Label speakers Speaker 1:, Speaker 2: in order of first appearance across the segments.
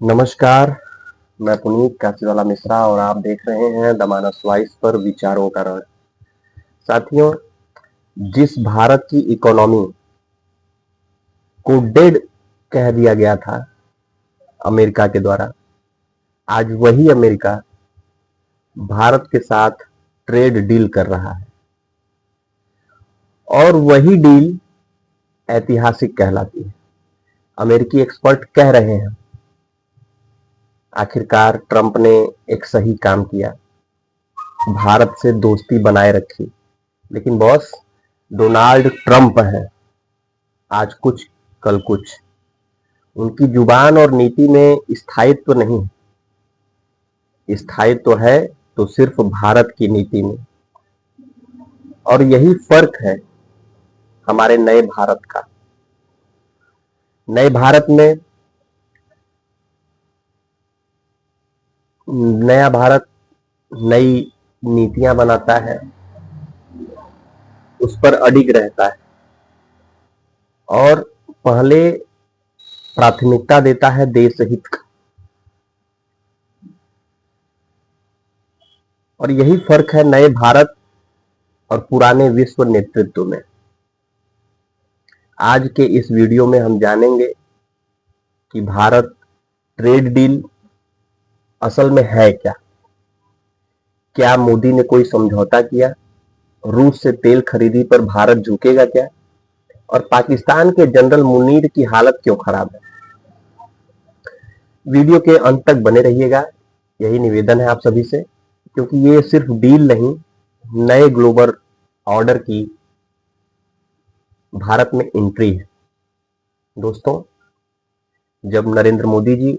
Speaker 1: नमस्कार, मैं पुनीत काशीवाला मिश्रा और आप देख रहे हैं द मानस वॉइस पर विचारों का रंग। साथियों, जिस भारत की इकोनॉमी को डेड कह दिया गया था अमेरिका के द्वारा, आज वही अमेरिका भारत के साथ ट्रेड डील कर रहा है और वही डील ऐतिहासिक कहलाती है। अमेरिकी एक्सपर्ट कह रहे हैं आखिरकार ट्रंप ने एक सही काम किया, भारत से दोस्ती बनाए रखी। लेकिन बॉस, डोनाल्ड ट्रंप है, आज कुछ कल कुछ। उनकी जुबान और नीति में स्थायित्व नहीं है। स्थायित्व है तो सिर्फ भारत की नीति में। और यही फर्क है हमारे नए भारत का। नए भारत में नया भारत नई नीतियां बनाता है, उस पर अडिग रहता है और पहले प्राथमिकता देता है देश हित का। और यही फर्क है नए भारत और पुराने विश्व नेतृत्व में। आज के इस वीडियो में हम जानेंगे कि भारत ट्रेड डील असल में है क्या। क्या मोदी ने कोई समझौता किया? रूस से तेल खरीदी पर भारत झुकेगा क्या? और पाकिस्तान के जनरल मुनीर की हालत क्यों खराब है? वीडियो के अंत तक बने रहिएगा, यही निवेदन है आप सभी से, क्योंकि ये सिर्फ डील नहीं, नए ग्लोबल ऑर्डर की भारत में एंट्री है। दोस्तों, जब नरेंद्र मोदी जी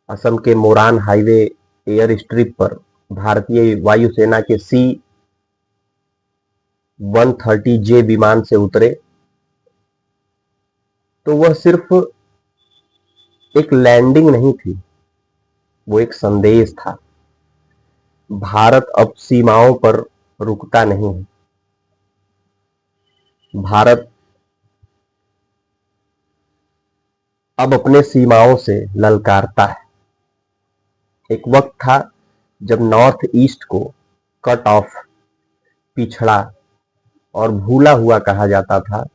Speaker 1: असम के मोरान हाईवे एयर स्ट्रिप पर भारतीय वायुसेना के C-130J विमान से उतरे तो वह सिर्फ एक लैंडिंग नहीं थी, वो एक संदेश था। भारत अब सीमाओं पर रुकता नहीं है। भारत अब अपने सीमाओं से ललकारता है। एक वक्त था जब नॉर्थ ईस्ट को कट ऑफ, पिछड़ा और भूला हुआ कहा जाता था,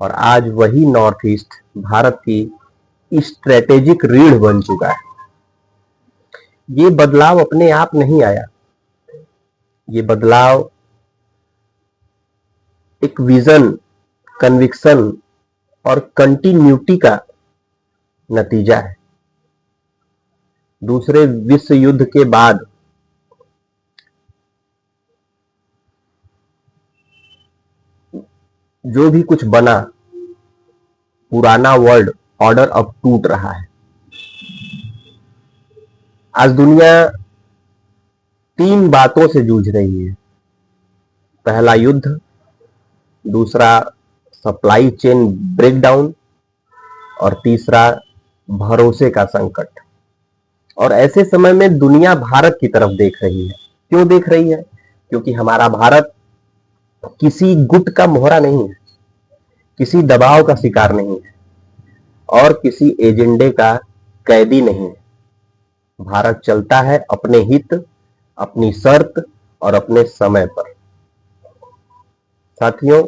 Speaker 1: और आज वही नॉर्थ ईस्ट भारत की स्ट्रेटेजिक रीढ़ बन चुका है। ये बदलाव अपने आप नहीं आया, ये बदलाव एक विजन, कन्विक्शन और कंटिन्यूटी का नतीजा है। दूसरे विश्व युद्ध के बाद जो भी कुछ बना, पुराना वर्ल्ड ऑर्डर अब टूट रहा है। आज दुनिया 3 बातों से जूझ रही है। पहला युद्ध, दूसरा सप्लाई चेन ब्रेकडाउन और तीसरा भरोसे का संकट। और ऐसे समय में दुनिया भारत की तरफ देख रही है। क्यों देख रही है? क्योंकि हमारा भारत किसी गुट का मोहरा नहीं है, किसी दबाव का शिकार नहीं है और किसी एजेंडे का कैदी नहीं है। भारत चलता है अपने हित, अपनी शर्त और अपने समय पर। साथियों,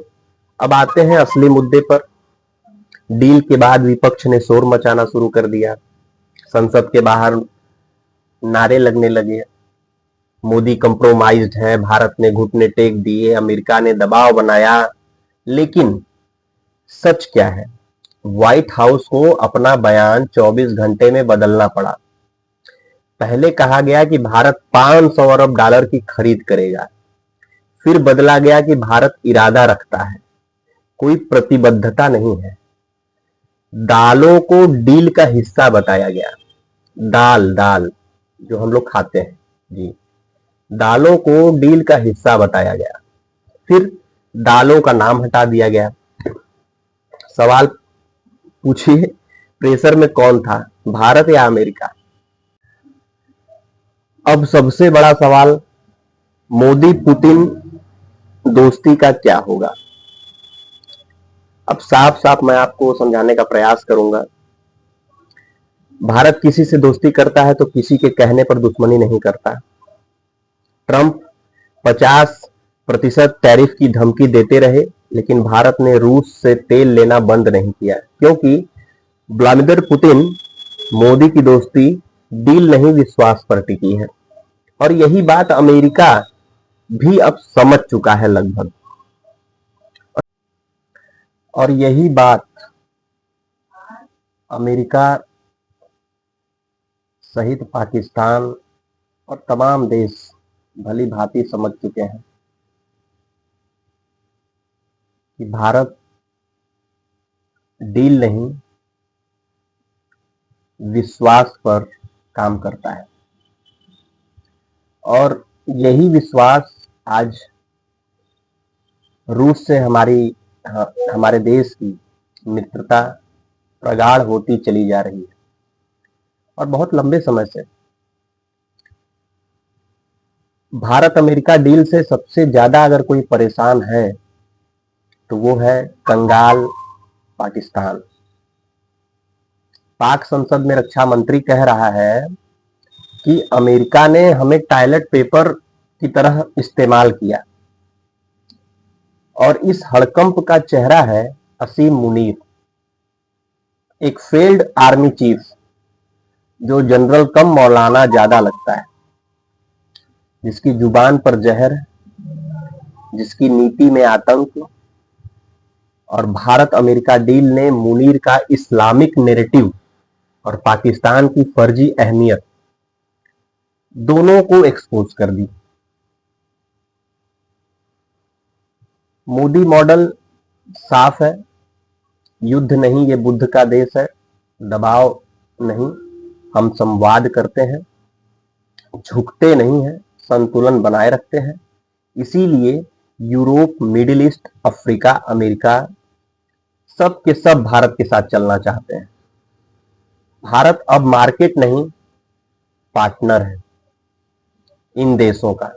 Speaker 1: अब आते हैं असली मुद्दे पर। डील के बाद विपक्ष ने शोर मचाना शुरू कर दिया। संसद के बाहर नारे लगने लगे, मोदी कंप्रोमाइज्ड है, भारत ने घुटने टेक दिए, अमेरिका ने दबाव बनाया। लेकिन सच क्या है? व्हाइट हाउस को अपना बयान 24 घंटे में बदलना पड़ा। पहले कहा गया कि भारत 500 अरब डॉलर की खरीद करेगा, फिर बदला गया कि भारत इरादा रखता है, कोई प्रतिबद्धता नहीं है। दालों को डील का हिस्सा बताया गया। दाल दाल जो हम लोग खाते हैं जी, दालों को डील का हिस्सा बताया गया, फिर दालों का नाम हटा दिया गया। सवाल पूछिए, प्रेशर में कौन था, भारत या अमेरिका? अब सबसे बड़ा सवाल, मोदी पुतिन दोस्ती का क्या होगा? अब साफ साफ मैं आपको समझाने का प्रयास करूंगा। भारत किसी से दोस्ती करता है तो किसी के कहने पर दुश्मनी नहीं करता। ट्रंप 50% टैरिफ की धमकी देते रहे, लेकिन भारत ने रूस से तेल लेना बंद नहीं किया, क्योंकि व्लादिमीर पुतिन मोदी की दोस्ती डील नहीं विश्वास पर टिकी है। और यही बात अमेरिका भी अब समझ चुका है लगभग। और यही बात अमेरिका सहित पाकिस्तान और तमाम देश भली भांति समझ चुके हैं कि भारत डील नहीं विश्वास पर काम करता है। और यही विश्वास आज रूस से हमारे देश की मित्रता प्रगाढ़ होती चली जा रही है। और बहुत लंबे समय से भारत अमेरिका डील से सबसे ज्यादा अगर कोई परेशान है तो वो है कंगाल पाकिस्तान। पाक संसद में रक्षा मंत्री कह रहा है कि अमेरिका ने हमें टॉयलेट पेपर की तरह इस्तेमाल किया। और इस हड़कंप का चेहरा है असीम मुनीर, एक फेल्ड आर्मी चीफ जो जनरल कम मौलाना ज्यादा लगता है, जिसकी जुबान पर जहर, जिसकी नीति में आतंक। और भारत अमेरिका डील ने मुनीर का इस्लामिक नैरेटिव और पाकिस्तान की फर्जी अहमियत दोनों को एक्सपोज कर दी। मोदी मॉडल साफ है, युद्ध नहीं ये बुद्ध का देश है, दबाव नहीं हम संवाद करते हैं, झुकते नहीं हैं, संतुलन बनाए रखते हैं। इसीलिए Europe, middle east, Africa, America सब के सब भारत के साथ चलना चाहते हैं। भारत अब मार्केट नहीं पार्टनर है इन देशों का।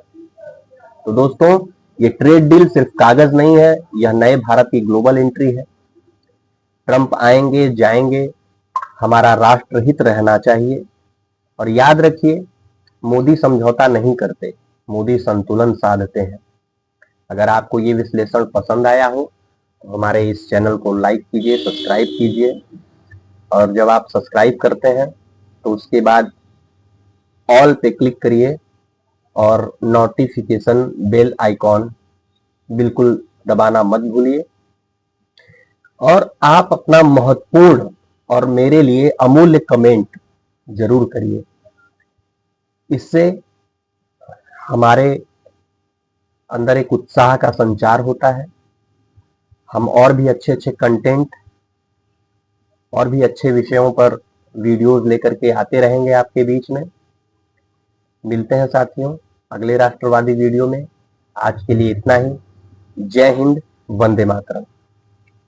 Speaker 1: तो दोस्तों, ये ट्रेड डील सिर्फ कागज नहीं है, यह नए भारत की ग्लोबल एंट्री है। ट्रंप आएंगे जाएंगे, हमारा राष्ट्रहित रहना चाहिए। और याद रखिए, मोदी समझौता नहीं करते, मोदी संतुलन साधते हैं। अगर आपको ये विश्लेषण पसंद आया हो तो हमारे इस चैनल को लाइक कीजिए, सब्सक्राइब कीजिए। और जब आप सब्सक्राइब करते हैं तो उसके बाद ऑल पे क्लिक करिए और नोटिफिकेशन बेल आइकॉन बिल्कुल दबाना मत भूलिए। और आप अपना महत्वपूर्ण और मेरे लिए अमूल्य कमेंट जरूर करिए। इससे हमारे अंदर एक उत्साह का संचार होता है। हम और भी अच्छे अच्छे कंटेंट और भी अच्छे विषयों पर वीडियोस लेकर के आते रहेंगे आपके बीच में। मिलते हैं साथियों अगले राष्ट्रवादी वीडियो में। आज के लिए इतना ही। जय हिंद, वंदे मातरम।